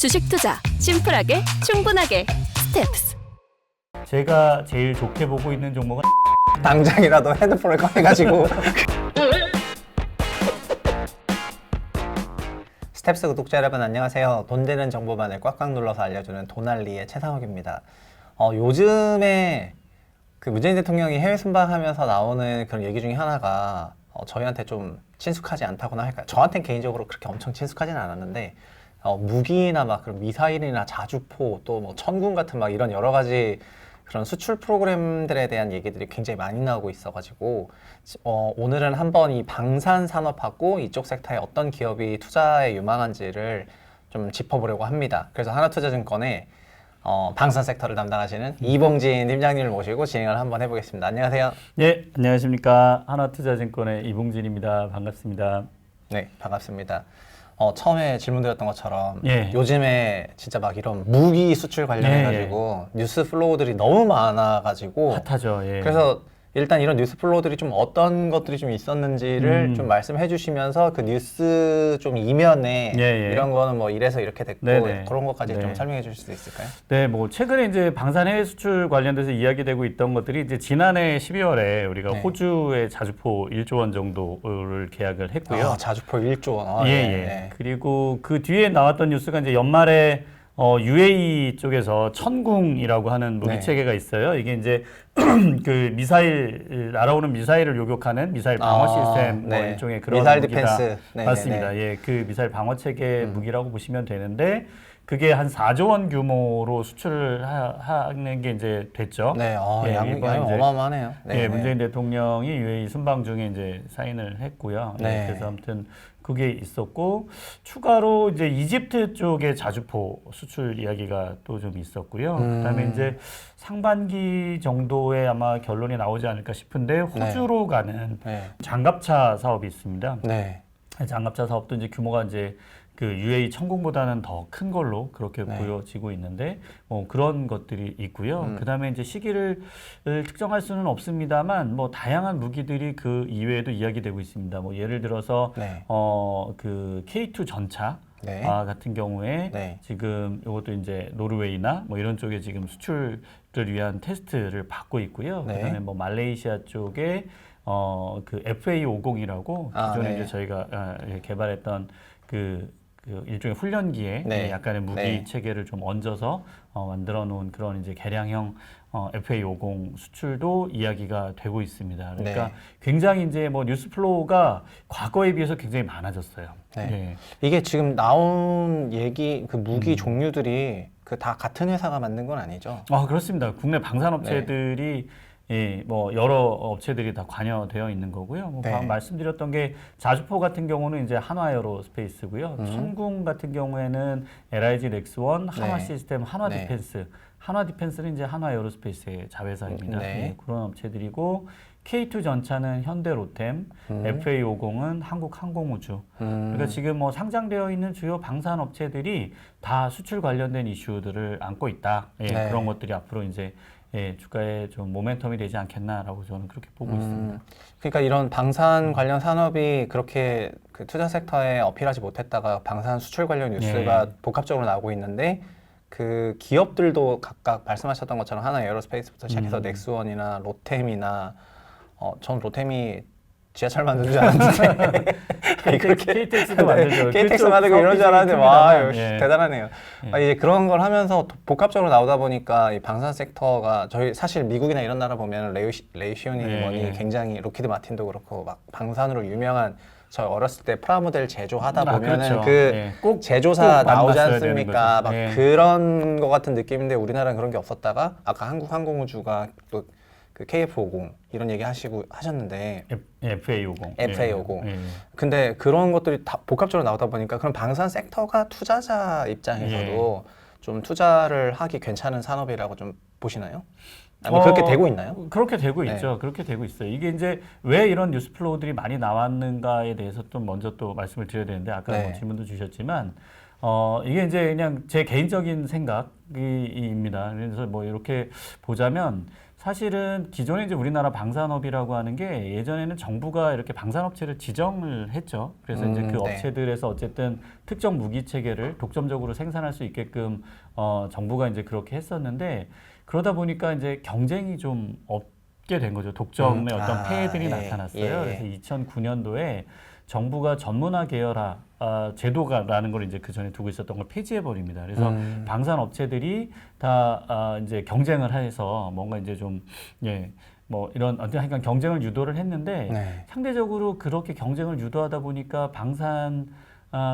주식 투자 심플하게 충분하게 스텝스. 제가 제일 좋게 보고 있는 종목은 당장이라도 핸드폰을 꺼내가지고 스텝스 구독자 여러분 안녕하세요. 돈 되는 정보만을 꽉꽉 눌러서 알려주는 돈알리의 최상욱입니다. 요즘에 그 문재인 대통령이 해외 순방하면서 나오는 그런 얘기 중에 하나가 저희한테 좀 친숙하지 않다고나 할까요? 저한테는 개인적으로 그렇게 엄청 친숙하지는 않았는데 무기나 막 그런 미사일이나 자주포 또 뭐 천군 같은 막 이런 여러 가지 그런 수출 프로그램들에 대한 얘기들이 굉장히 많이 나오고 있어가지고 오늘은 한번 이 방산 산업하고 이쪽 섹터에 어떤 기업이 투자에 유망한지를 좀 짚어보려고 합니다. 그래서 하나투자증권의 방산 섹터를 담당하시는 이봉진 팀장님을 모시고 진행을 한번 해보겠습니다. 안녕하세요. 네, 안녕하십니까. 하나투자증권의 이봉진입니다. 반갑습니다. 네, 반갑습니다. 처음에 질문드렸던 것처럼 예. 요즘에 진짜 막 이런 무기 수출 관련해가지고 뉴스 플로우들이 너무 많아가지고 핫하죠. 예. 그래서 일단 이런 뉴스 플로우들이 좀 어떤 것들이 좀 있었는지를 좀 말씀해 주시면서 그 뉴스 좀 이면에 이런 거는 뭐 이래서 이렇게 됐고 네네. 그런 것까지 네. 좀 설명해 주실 수 있을까요? 네, 뭐 최근에 이제 방산 해외 수출 관련돼서 이야기되고 있던 것들이 이제 지난해 12월에 우리가 네. 호주의 자주포 1조 원 정도를 계약을 했고요. 자주포 1조 원. 예. 그리고 그 뒤에 나왔던 뉴스가 이제 연말에 UAE 쪽에서 천궁이라고 하는 무기 네. 체계가 있어요. 이게 이제 그 미사일 날아오는 미사일을 요격하는 미사일 방어 시스템 뭐 일종의 그런 미사일 무기다. 디펜스. 맞습니다. 예, 그 미사일 방어 체계 무기라고 보시면 되는데 그게 한 4조 원 규모로 수출을 하는 게 이제 됐죠. 네, 양이 이번에 이제 어마어마하네요. 네, 문재인 대통령이 UAE 순방 중에 이제 사인을 했고요. 네. 그래서 아무튼 그게 있었고 추가로 이제 이집트 쪽의 자주포 수출 이야기가 또 좀 있었고요. 그다음에 이제 상반기 정도에 아마 결론이 나오지 않을까 싶은데 호주로 가는 장갑차 사업이 있습니다. 네. 장갑차 사업도 이제 규모가 이제 그 UAE 천궁보다는 더 큰 걸로 그렇게 보여지고 있는데 그런 것들이 있고요. 그다음에 이제 시기를 특정할 수는 없습니다만 뭐 다양한 무기들이 그 이외에도 이야기되고 있습니다. 뭐 예를 들어서 그 K2 전차 같은 경우에 지금 이것도 이제 노르웨이나 뭐 이런 쪽에 지금 수출을 위한 테스트를 받고 있고요. 그다음에 뭐 말레이시아 쪽에 그 FA50이라고 기존에 이제 저희가 개발했던 그 일종의 훈련기에 약간의 무기 체계를 좀 얹어서 만들어 놓은 그런 이제 개량형 FA50 수출도 이야기가 되고 있습니다. 그러니까 굉장히 이제 뭐 뉴스 플로우가 과거에 비해서 굉장히 많아졌어요. 이게 지금 나온 얘기 그 무기 종류들이 그 다 같은 회사가 만든 건 아니죠? 그렇습니다. 국내 방산업체들이 뭐 여러 업체들이 다 관여되어 있는 거고요. 뭐 방금 말씀드렸던 게 자주포 같은 경우는 이제 한화에어로스페이스고요. 천궁 같은 경우에는 LIG 넥스원, 한화 시스템, 한화 디펜스. 한화 디펜스는 이제 한화에어로스페이스의 자회사입니다. 그런 업체들이고 K2 전차는 현대로템, FA50은 한국항공우주. 그러니까 지금 뭐 상장되어 있는 주요 방산 업체들이 다 수출 관련된 이슈들을 안고 있다. 그런 것들이 앞으로 이제 주가에 좀 모멘텀이 되지 않겠나라고 저는 그렇게 보고 있습니다. 그러니까 이런 방산 관련 산업이 그렇게 그 투자 섹터에 어필하지 못했다가 방산 수출 관련 뉴스가 복합적으로 나오고 있는데 그 기업들도 각각 말씀하셨던 것처럼 하나 에어로스페이스부터 시작해서 넥스원이나 로템이나 전 로템이 지하철 만드는 줄 알았는데 KTX도 만들죠. KTX 만들고 이런 줄 알았는데 와 대단하네요. 이제 그런 걸 하면서 복합적으로 나오다 보니까 이 방산 섹터가 저희 사실 미국이나 이런 나라 보면 레이시오니 뭐니 굉장히 로키드 마틴도 그렇고 막 방산으로 유명한 저 어렸을 때 프라모델 제조하다 보면은 꼭 제조사 꼭 나오지 않습니까? 막 그런 거 같은 느낌인데 우리나라는 그런 게 없었다가 아까 한국항공우주가 또 그 KF50 이런 얘기 하셨는데 FA50. 근데 그런 것들이 다 복합적으로 나오다 보니까 그런 방산 섹터가 투자자 입장에서도 좀 투자를 하기 괜찮은 산업이라고 좀 보시나요? 그렇게 되고 있나요? 그렇게 되고 있죠. 그렇게 되고 있어요. 이게 이제 왜 이런 뉴스 플로우들이 많이 나왔는가에 대해서 좀 먼저 또 말씀을 드려야 되는데 아까 뭐 질문도 주셨지만 이게 이제 그냥 제 개인적인 생각입니다. 그래서 뭐 이렇게 보자면 사실은 기존에 이제 우리나라 방산업이라고 하는 게 예전에는 정부가 이렇게 방산업체를 지정을 했죠. 그래서 이제 그 네. 업체들에서 어쨌든 특정 무기 체계를 독점적으로 생산할 수 있게끔 정부가 이제 그렇게 했었는데 그러다 보니까 이제 경쟁이 좀 없게 된 거죠. 독점의 어떤 폐해들이 예, 나타났어요. 예. 그래서 2009년도에 정부가 전문화 계열화 제도가라는 걸 이제 그 전에 두고 있었던 걸 폐지해 버립니다. 그래서 방산 업체들이 다 이제 경쟁을 해서 뭔가 이제 좀 뭐 이런 어떤 하여간 경쟁을 유도를 했는데 네. 상대적으로 그렇게 경쟁을 유도하다 보니까 방산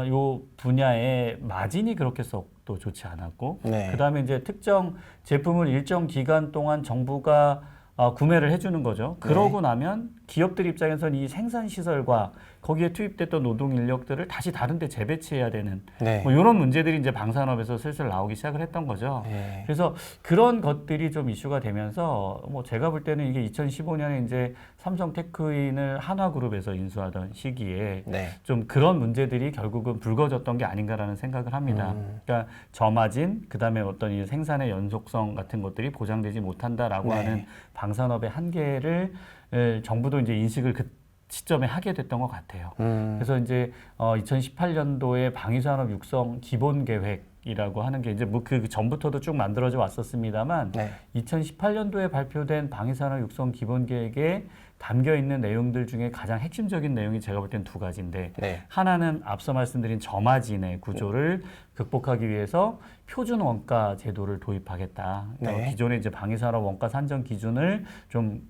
요 분야의 마진이 그렇게 썩 또 좋지 않았고 네. 그다음에 이제 특정 제품을 일정 기간 동안 정부가 구매를 해주는 거죠. 그러고 나면 기업들 입장에서는 이 생산 시설과 거기에 투입됐던 노동 인력들을 다시 다른 데 재배치해야 되는 네. 뭐 이런 문제들이 이제 방산업에서 슬슬 나오기 시작을 했던 거죠. 네. 그래서 그런 것들이 좀 이슈가 되면서 뭐 제가 볼 때는 이게 2015년에 이제 삼성 테크인을 한화그룹에서 인수하던 시기에 네. 좀 그런 문제들이 결국은 불거졌던 게 아닌가라는 생각을 합니다. 그러니까 저마진, 그다음에 어떤 이 생산의 연속성 같은 것들이 보장되지 못한다라고 네. 하는 방산업의 한계를 정부도 이제 인식을 그 시점에 하게 됐던 것 같아요. 그래서 이제 2018년도에 방위산업 육성 기본 계획이라고 하는 게 이제 뭐 그 전부터도 쭉 만들어져 왔었습니다만 네. 2018년도에 발표된 방위산업 육성 기본 계획에 담겨 있는 내용들 중에 가장 핵심적인 내용이 제가 볼 땐 두 가지인데 네. 하나는 앞서 말씀드린 저마진의 구조를 극복하기 위해서 표준 원가 제도를 도입하겠다. 그러니까 네. 기존의 이제 방위산업 원가 산정 기준을 좀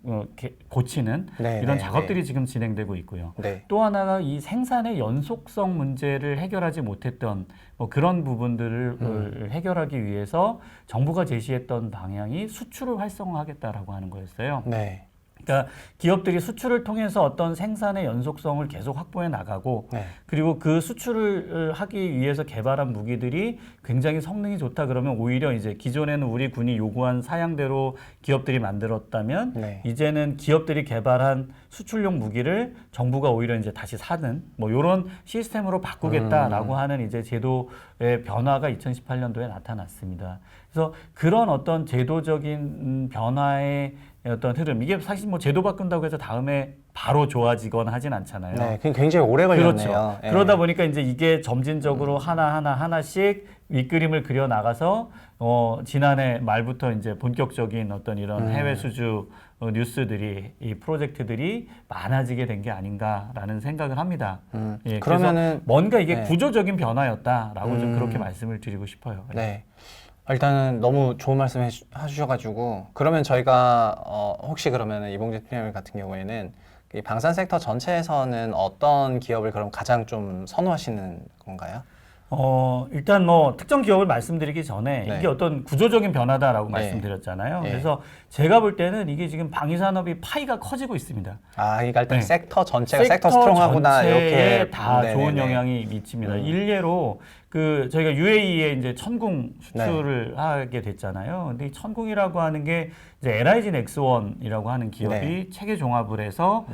고치는 네, 이런 네, 작업들이 지금 진행되고 있고요. 네. 또 하나가 이 생산의 연속성 문제를 해결하지 못했던 뭐 그런 부분들을 해결하기 위해서 정부가 제시했던 방향이 수출을 활성화하겠다라고 하는 거였어요. 네. 그러니까 기업들이 수출을 통해서 어떤 생산의 연속성을 계속 확보해 나가고 네. 그리고 그 수출을 하기 위해서 개발한 무기들이 굉장히 성능이 좋다 그러면 오히려 이제 기존에는 우리 군이 요구한 사양대로 기업들이 만들었다면 네. 이제는 기업들이 개발한 수출용 무기를 정부가 오히려 이제 다시 사는 뭐 이런 시스템으로 바꾸겠다라고 하는 이제 제도의 변화가 2018년도에 나타났습니다. 그래서 그런 어떤 제도적인 변화의 어떤 흐름 이게 사실 뭐 제도 바꾼다고 해서 다음에 바로 좋아지거나 하진 않잖아요. 네. 그게 굉장히 오래 걸렸네요. 그렇죠. 예. 그러다 보니까 이제 이게 점진적으로 하나씩 윗그림을 그려 나가서 지난해 말부터 이제 본격적인 어떤 이런 해외 수주 뉴스들이 이 프로젝트들이 많아지게 된 게 아닌가라는 생각을 합니다. 예, 그러면은 그래서 뭔가 이게 네. 구조적인 변화였다라고 좀 그렇게 말씀을 드리고 싶어요. 네. 일단은 너무 좋은 말씀 해주셔가지고 그러면 저희가 혹시 그러면 이봉재 팀장님 같은 경우에는 이 방산 섹터 전체에서는 어떤 기업을 그럼 가장 좀 선호하시는 건가요? 일단 뭐 특정 기업을 말씀드리기 전에 네. 이게 어떤 구조적인 변화다라고 네. 말씀드렸잖아요. 네. 그래서 제가 볼 때는 이게 지금 방위산업이 파이가 커지고 있습니다. 그러니까 일단 네. 섹터 전체가 섹터 스트롱하구나 전체에 이렇게 다 네네네. 좋은 영향이 미칩니다. 일례로 그 저희가 UAE에 이제 천궁 수출을 하게 됐잖아요. 근데 이 천궁이라고 하는 게 이제 LIG 넥스원이라고 하는 기업이 네. 체계 종합을 해서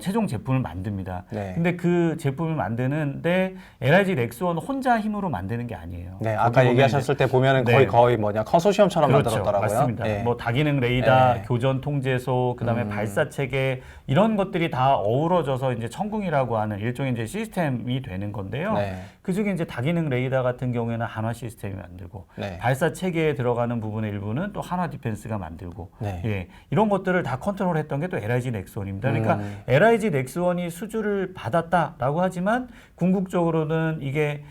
최종 제품을 만듭니다. 네. 근데 그 제품을 만드는데 LIG 넥스원 혼자 힘으로 만드는 게 아니에요. 네, 거기 아까 보면 얘기하셨을 때 보면은 네. 거의 뭐냐 컨소시엄처럼 만들었더라고요. 맞습니다. 네. 뭐 다기능 레이더, 네. 교전 통제소, 그다음에 발사 체계 이런 것들이 다 어우러져서 이제 천궁이라고 하는 일종의 이제 시스템이 되는 건데요. 네. 그 중에 이제 다기능 레이더 같은 경우에는 한화 시스템이 만들고 네. 발사 체계에 들어가는 부분의 일부는 또 한화 디펜스가 만들고 네. 예, 이런 것들을 다 컨트롤했던 게 또 LIG 넥스원입니다. 그러니까 LIG 넥스원이 수주를 받았다라고 하지만 궁극적으로는 이게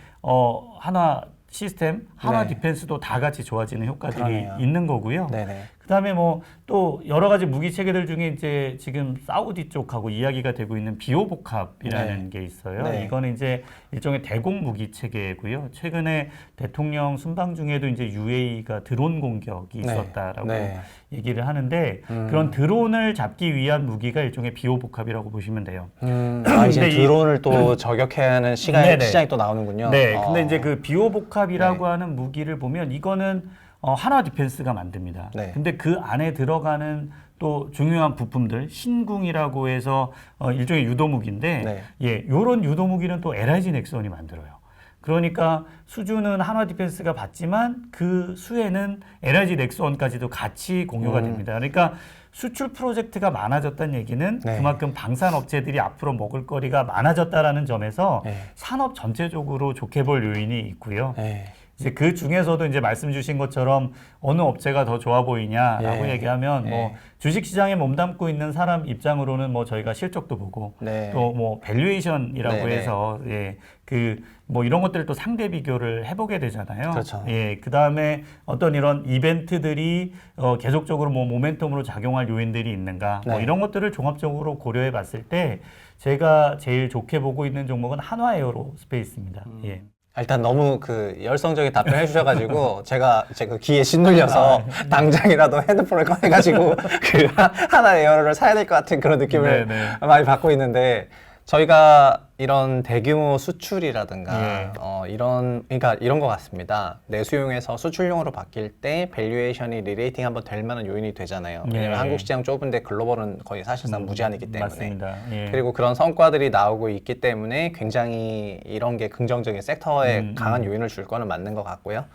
한화 시스템, 한화 네. 디펜스도 다 같이 좋아지는 효과들이 그러네요. 있는 거고요. 네네. 그다음에 뭐 또 여러 가지 무기 체계들 중에 이제 지금 사우디 쪽하고 이야기가 되고 있는 비오복합이라는 네. 게 있어요. 네. 이거는 이제 일종의 대공 무기 체계고요. 최근에 대통령 순방 중에도 이제 UAE가 드론 공격이 네. 있었다라고 네. 얘기를 하는데 그런 드론을 잡기 위한 무기가 일종의 비오복합이라고 보시면 돼요. 이제 근데 이- 드론을 또 저격해야 하는 네네. 시장이 또 나오는군요. 네, 근데 이제 그 비오복합이라고 네. 하는 무기를 보면 이거는 한화 디펜스가 만듭니다. 네. 근데 그 안에 들어가는 또 중요한 부품들 신궁이라고 해서 일종의 유도무기인데 네. 예, 요런 유도무기는 또 LIG 넥스원이 만들어요. 그러니까 수주는 한화 디펜스가 받지만 그 수혜는 LIG 넥스원까지도 같이 공유가 됩니다. 그러니까 수출 프로젝트가 많아졌다는 얘기는 네. 그만큼 방산업체들이 앞으로 먹을 거리가 많아졌다라는 점에서 네. 산업 전체적으로 좋게 볼 요인이 있고요. 네. 이제 그 중에서도 이제 말씀 주신 것처럼 어느 업체가 더 좋아 보이냐라고 예. 얘기하면 예. 뭐 주식 시장에 몸담고 있는 사람 입장으로는 뭐 저희가 실적도 보고 네. 또 뭐 밸류에이션이라고 네, 네. 해서 예, 그 뭐 이런 것들을 또 상대 비교를 해보게 되잖아요. 그렇죠. 예, 그 다음에 어떤 이런 이벤트들이 계속적으로 뭐 모멘텀으로 작용할 요인들이 있는가 뭐 네. 이런 것들을 종합적으로 고려해봤을 때 제가 제일 좋게 보고 있는 종목은 한화에어로스페이스입니다. 예. 일단 너무 그 열성적인 답변을 해주셔가지고 제가 그 기에 신눌려서 당장이라도 핸드폰을 꺼내가지고 그 하나 에어로를 사야 될 것 같은 그런 느낌을 네네. 많이 받고 있는데 저희가 이런 대규모 수출이라든가 예. 그러니까 이런 것 같습니다. 내수용에서 수출용으로 바뀔 때 밸류에이션이 리레이팅 한번 될 만한 요인이 되잖아요. 왜냐면 예. 한국 시장 좁은데 글로벌은 거의 사실상 무제한이기 때문에. 맞습니다. 예. 그리고 그런 성과들이 나오고 있기 때문에 굉장히 이런 게 긍정적인 섹터에 강한 요인을 줄 거는 맞는 것 같고요.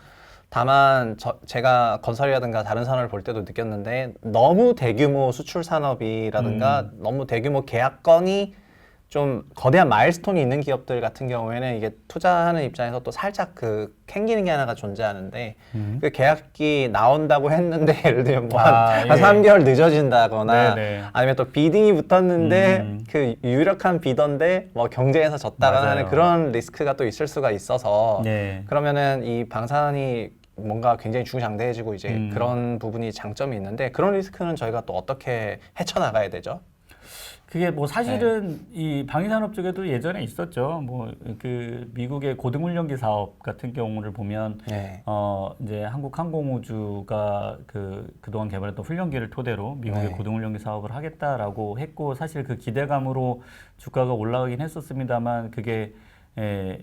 다만 제가 건설이라든가 다른 산업을 볼 때도 느꼈는데 너무 대규모 수출 산업이라든가 너무 대규모 계약건이 좀 거대한 마일스톤이 있는 기업들 같은 경우에는 이게 투자하는 입장에서 또 살짝 그 캥기는 게 하나가 존재하는데 그 계약이 나온다고 했는데 예를 들면 뭐 한 예. 3개월 늦어진다거나 네네. 아니면 또 비딩이 붙었는데 그 유력한 비던데 뭐 경쟁에서 졌다거나 맞아요. 하는 그런 리스크가 또 있을 수가 있어서 네. 그러면은 이 방산이 뭔가 굉장히 중장대해지고 이제 그런 부분이 장점이 있는데 그런 리스크는 저희가 또 어떻게 헤쳐나가야 되죠? 그게 뭐 사실은 이 방위산업 쪽에도 예전에 있었죠. 뭐 그 미국의 고등훈련기 사업 같은 경우를 보면 네. 이제 한국항공우주가 그동안 개발했던 훈련기를 토대로 미국의 네. 고등훈련기 사업을 하겠다라고 했고 사실 그 기대감으로 주가가 올라가긴 했었습니다만 그게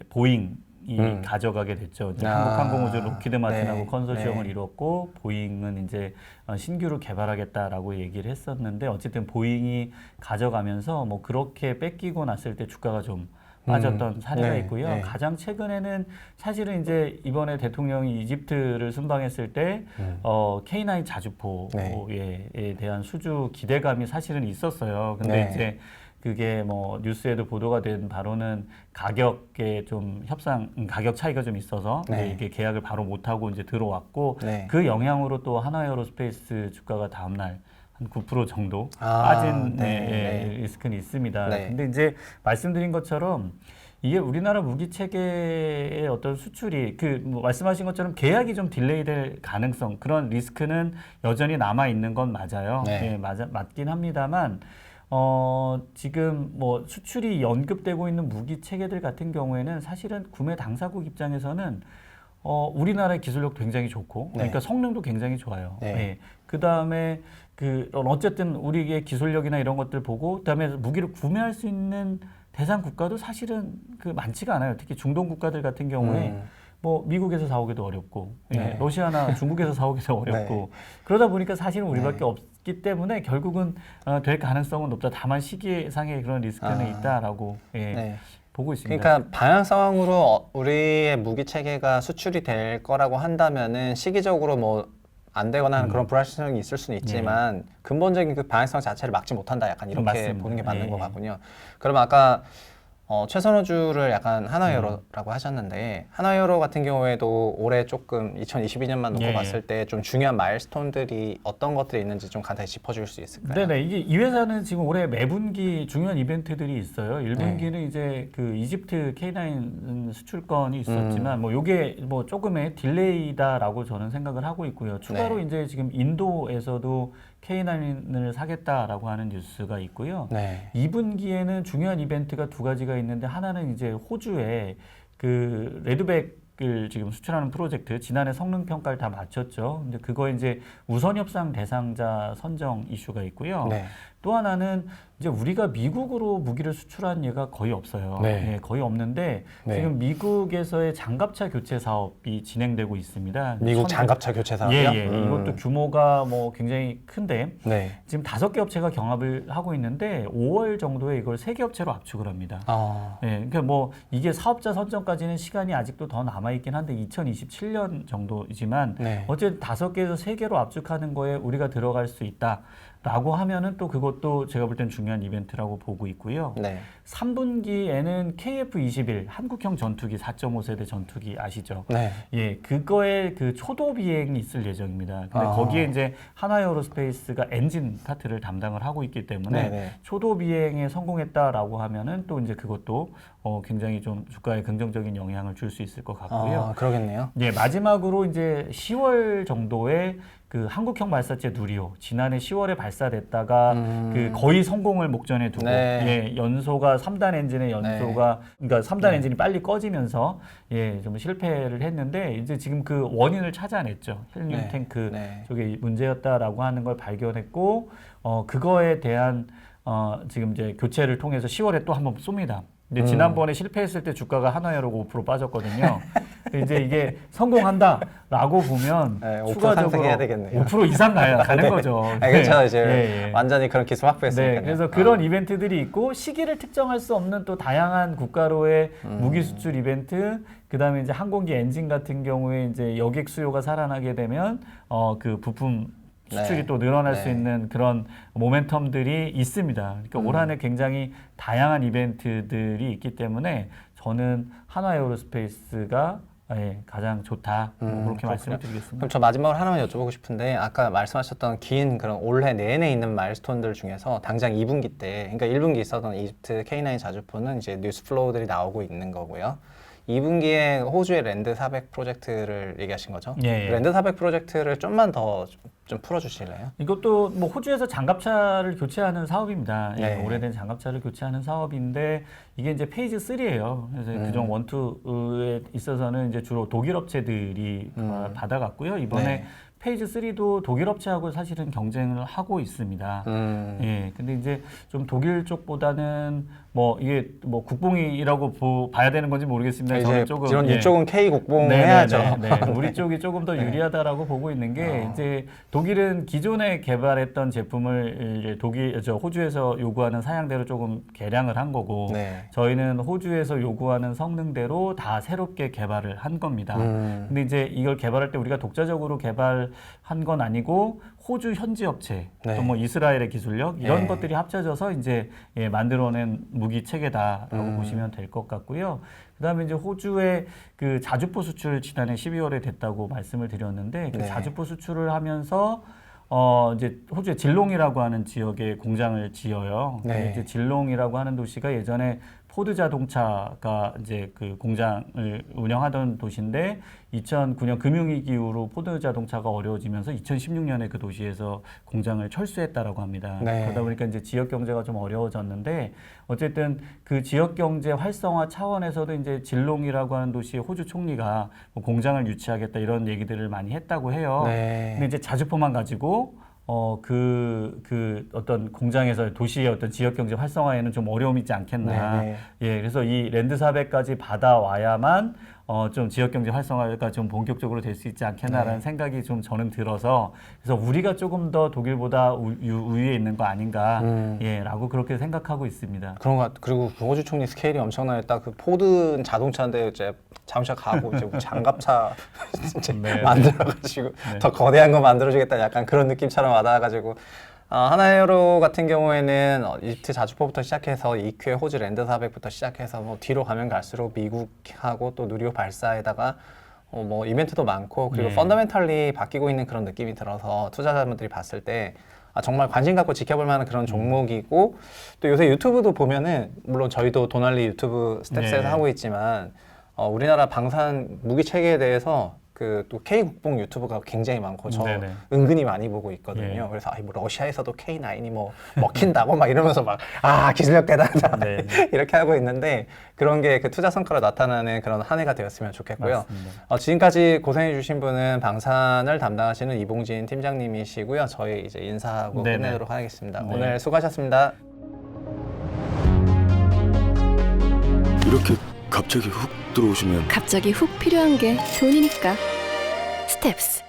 보잉 이 가져가게 됐죠. 이제 한국항공우주 로키드 마틴하고 네. 컨소시엄을 네. 이뤘고 보잉은 이제 신규로 개발하겠다라고 얘기를 했었는데 어쨌든 보잉이 가져가면서 뭐 그렇게 뺏기고 났을 때 주가가 좀 빠졌던 사례가 네. 있고요. 네. 가장 최근에는 사실은 이제 이번에 대통령이 이집트를 순방했을 때 K9 자주포에 대한 수주 기대감이 사실은 있었어요. 근데 네. 이제 그게 뭐 뉴스에도 보도가 된 바로는 가격에 좀 가격 차이가 좀 있어서 네. 이게 계약을 바로 못 하고 이제 들어왔고 네. 그 영향으로 또 하나에어로스페이스 주가가 다음날 한 9% 정도 아, 빠진 네. 리스크는 있습니다. 네. 근데 이제 말씀드린 것처럼 이게 우리나라 무기 체계의 어떤 수출이 뭐 말씀하신 것처럼 계약이 좀 딜레이될 가능성 그런 리스크는 여전히 남아 있는 건 맞아요. 네. 예, 맞긴 합니다만. 지금 뭐 수출이 연급되고 있는 무기 체계들 같은 경우에는 사실은 구매 당사국 입장에서는 우리나라의 기술력 굉장히 좋고 그러니까 성능도 굉장히 좋아요. 네. 예. 그다음에 어쨌든 우리의 기술력이나 이런 것들 보고 그다음에 무기를 구매할 수 있는 대상 국가도 사실은 많지가 않아요. 특히 중동 국가들 같은 경우에 뭐 미국에서 사오기도 어렵고 네. 러시아나 중국에서 사오기도 어렵고 네. 그러다 보니까 사실은 우리밖에 네. 없기 때문에 결국은 될 가능성은 높다. 다만 시기상의 그런 리스크는 있다라고 네. 보고 있습니다. 그러니까 방향성으로 우리의 무기 체계가 수출이 될 거라고 한다면은 시기적으로 뭐 안 되거나 하는 그런 불확실성이 있을 수는 있지만 근본적인 그 방향성 자체를 막지 못한다. 약간 이렇게 맞습니다. 보는 게 맞는 예. 것 같군요. 그러면 아까 최선호주를 약간 하나이어로라고 하셨는데 하나이어로 같은 경우에도 올해 조금 2022년만 놓고 예. 봤을 때 좀 중요한 마일스톤들이 어떤 것들이 있는지 좀 간단히 짚어줄 수 있을까요? 네네. 이게 이 회사는 지금 올해 매분기 중요한 이벤트들이 있어요. 1분기는 이제 그 이집트 K9 수출건이 있었지만 뭐 요게 뭐 조금의 딜레이다라고 저는 생각을 하고 있고요. 추가로 이제 지금 인도에서도 K9을 사겠다라고 하는 뉴스가 있고요. 네. 2분기에는 중요한 이벤트가 두 가지가 있는데 하나는 이제 호주에 그 레드백을 지금 수출하는 프로젝트 지난해 성능 평가를 다 마쳤죠. 근데 그거 이제 우선 협상 대상자 선정 이슈가 있고요. 네. 또 하나는 이제 우리가 미국으로 무기를 수출한 예가 거의 없어요. 네. 예, 거의 없는데 네. 지금 미국에서의 장갑차 교체 사업이 진행되고 있습니다. 미국 장갑차 교체 사업이요? 예. 이것도 규모가 뭐 굉장히 큰데 네. 지금 5개 업체가 경합을 하고 있는데 5월 정도에 이걸 3개 업체로 압축을 합니다. 예, 그러니까 뭐 이게 사업자 선정까지는 시간이 아직도 더 남아 있긴 한데 2027년 정도이지만 네. 어쨌든 5개에서 3개로 압축하는 거에 우리가 들어갈 수 있다라고 하면은 또 그것도 제가 볼 땐 중요한 이벤트라고 보고 있고요. 네. 3분기에는 KF-21 한국형 전투기 4.5세대 전투기 아시죠? 네. 예, 그거에 그 초도 비행이 있을 예정입니다. 근데 아. 거기에 이제 한화에어로스페이스가 엔진 파트를 담당을 하고 있기 때문에 네네. 초도 비행에 성공했다라고 하면은 또 이제 그것도 굉장히 좀 주가에 긍정적인 영향을 줄 수 있을 것 같고요. 그러겠네요. 예, 마지막으로 이제 10월 정도에 그 한국형 발사체 누리호 지난해 10월에 발사됐다가 그 거의 성공을 목전에 두고 네. 예, 연소가 3단 엔진의 연소가 그러니까 3단 엔진이 빨리 꺼지면서 예, 좀 실패를 했는데 이제 지금 그 원인을 찾아냈죠. 헬륨 네. 탱크 네. 쪽에 문제였다라고 하는 걸 발견했고 그거에 대한 지금 이제 교체를 통해서 10월에 또 한번 쏩니다. 근데 지난번에 실패했을 때 주가가 한화에어로가 5% 빠졌거든요. 근데 이제 이게 성공한다라고 보면 네, 5% 추가적으로 상승해야 되겠네요. 5% 이상 가는 네. 거죠. 그렇죠. 이제 예, 예. 완전히 그런 기술 확보했으니까요. 네, 그래서 그런 이벤트들이 있고 시기를 특정할 수 없는 또 다양한 국가로의 무기 수출 이벤트, 그다음에 이제 항공기 엔진 같은 경우에 이제 여객 수요가 살아나게 되면 그 부품 수출이 네. 또 늘어날 네. 수 있는 그런 모멘텀들이 있습니다. 그러니까 올 한해 굉장히 다양한 이벤트들이 있기 때문에 저는 한화에어로스페이스가 가장 좋다. 뭐 그렇게 말씀을 드리겠습니다. 그럼 저 마지막으로 하나만 여쭤보고 싶은데 아까 말씀하셨던 긴 그런 올해 내내 있는 마일스톤들 중에서 당장 2분기 때, 그러니까 1분기 있었던 이집트 K9 자주포는 이제 뉴스 플로우들이 나오고 있는 거고요. 2분기에 호주의 랜드 400 프로젝트를 얘기하신 거죠? 예, 예. 랜드 400 프로젝트를 좀만 더 좀 풀어주실래요? 이것도 뭐 호주에서 장갑차를 교체하는 사업입니다. 예, 네. 오래된 장갑차를 교체하는 사업인데 이게 이제 페이즈 3예요. 그래서 그전 1, 2에 있어서는 이제 주로 독일 업체들이 받아갔고요. 이번에 네. 페이즈 3도 독일 업체하고 사실은 경쟁을 하고 있습니다. 예, 근데 이제 좀 독일 쪽보다는 뭐 이게 뭐 국뽕이라고 봐야 되는 건지 모르겠습니다. 이제 저는 조금 이런 이쪽은 K 국뽕 네, 해야죠. 네, 네. 우리 쪽이 조금 더 유리하다라고 보고 있는 게 이제 독일은 기존에 개발했던 제품을 이제 호주에서 요구하는 사양대로 조금 개량을 한 거고 네. 저희는 호주에서 요구하는 성능대로 다 새롭게 개발을 한 겁니다. 근데 이제 이걸 개발할 때 우리가 독자적으로 개발한 건 아니고 호주 현지 업체, 네. 또 뭐 이스라엘의 기술력 이런 네. 것들이 합쳐져서 이제 만들어낸 무기 체계다라고 보시면 될 것 같고요. 그다음에 이제 호주의 그 자주포 수출 지난해 12월에 됐다고 말씀을 드렸는데 그 네. 자주포 수출을 하면서 이제 호주의 질롱이라고 하는 지역에 공장을 지어요. 네. 이제 질롱이라고 하는 도시가 예전에 포드 자동차가 이제 그 공장을 운영하던 도시인데 2009년 금융위기 이후로 포드 자동차가 어려워지면서 2016년에 그 도시에서 공장을 철수했다라고 합니다. 네. 그러다 보니까 이제 지역 경제가 좀 어려워졌는데 어쨌든 그 지역 경제 활성화 차원에서도 이제 질롱이라고 하는 도시의 호주 총리가 뭐 공장을 유치하겠다 이런 얘기들을 많이 했다고 해요. 네. 근데 이제 자주포만 가지고 그 어떤 공장에서 도시의 어떤 지역 경제 활성화에는 좀 어려움이 있지 않겠나. 네, 네. 예, 그래서 이 랜드 400까지 받아와야만 좀 지역 경제 활성화가 좀 본격적으로 될 수 있지 않겠나라는 네. 생각이 좀 저는 들어서 그래서 우리가 조금 더 독일보다 우위에 있는 거 아닌가, 라고 그렇게 생각하고 있습니다. 그런 것 같. 그리고 그 호주 총리 스케일이 엄청나게 딱 그 포드 자동차인데 이제 자동차 가고 이제 장갑차 이제 네, 만들어가지고 더 거대한 거 만들어주겠다 약간 그런 느낌처럼 와닿아가지고 하나에어로 같은 경우에는 이집트 자주포부터 시작해서 EQ의 호주 랜드 400부터 시작해서 뭐 뒤로 가면 갈수록 미국하고 또 누리호 발사에다가 뭐 이벤트도 많고 그리고 네. 펀더멘탈리 바뀌고 있는 그런 느낌이 들어서 투자자분들이 봤을 때 정말 관심 갖고 지켜볼 만한 그런 종목이고 또 요새 유튜브도 보면은 물론 저희도 도날리 유튜브 스텝셋 네. 하고 있지만 우리나라 방산 무기 체계에 대해서 그 또 K 국뽕 유튜브가 굉장히 많고 저 네네. 은근히 많이 보고 있거든요. 예. 그래서 뭐 러시아에서도 K9이 뭐 먹힌다고 막 이러면서 막 기술력 대단하다 네. 이렇게 하고 있는데 그런 게 그 투자 성과로 나타나는 그런 한 해가 되었으면 좋겠고요. 맞습니다. 지금까지 고생해주신 분은 방산을 담당하시는 이봉진 팀장님이시고요. 저희 이제 인사하고 네네. 끝내도록 하겠습니다. 네. 오늘 수고하셨습니다. 이렇게 갑자기 훅 들어오시면 갑자기 훅 필요한 게 돈이니까. 스텝스.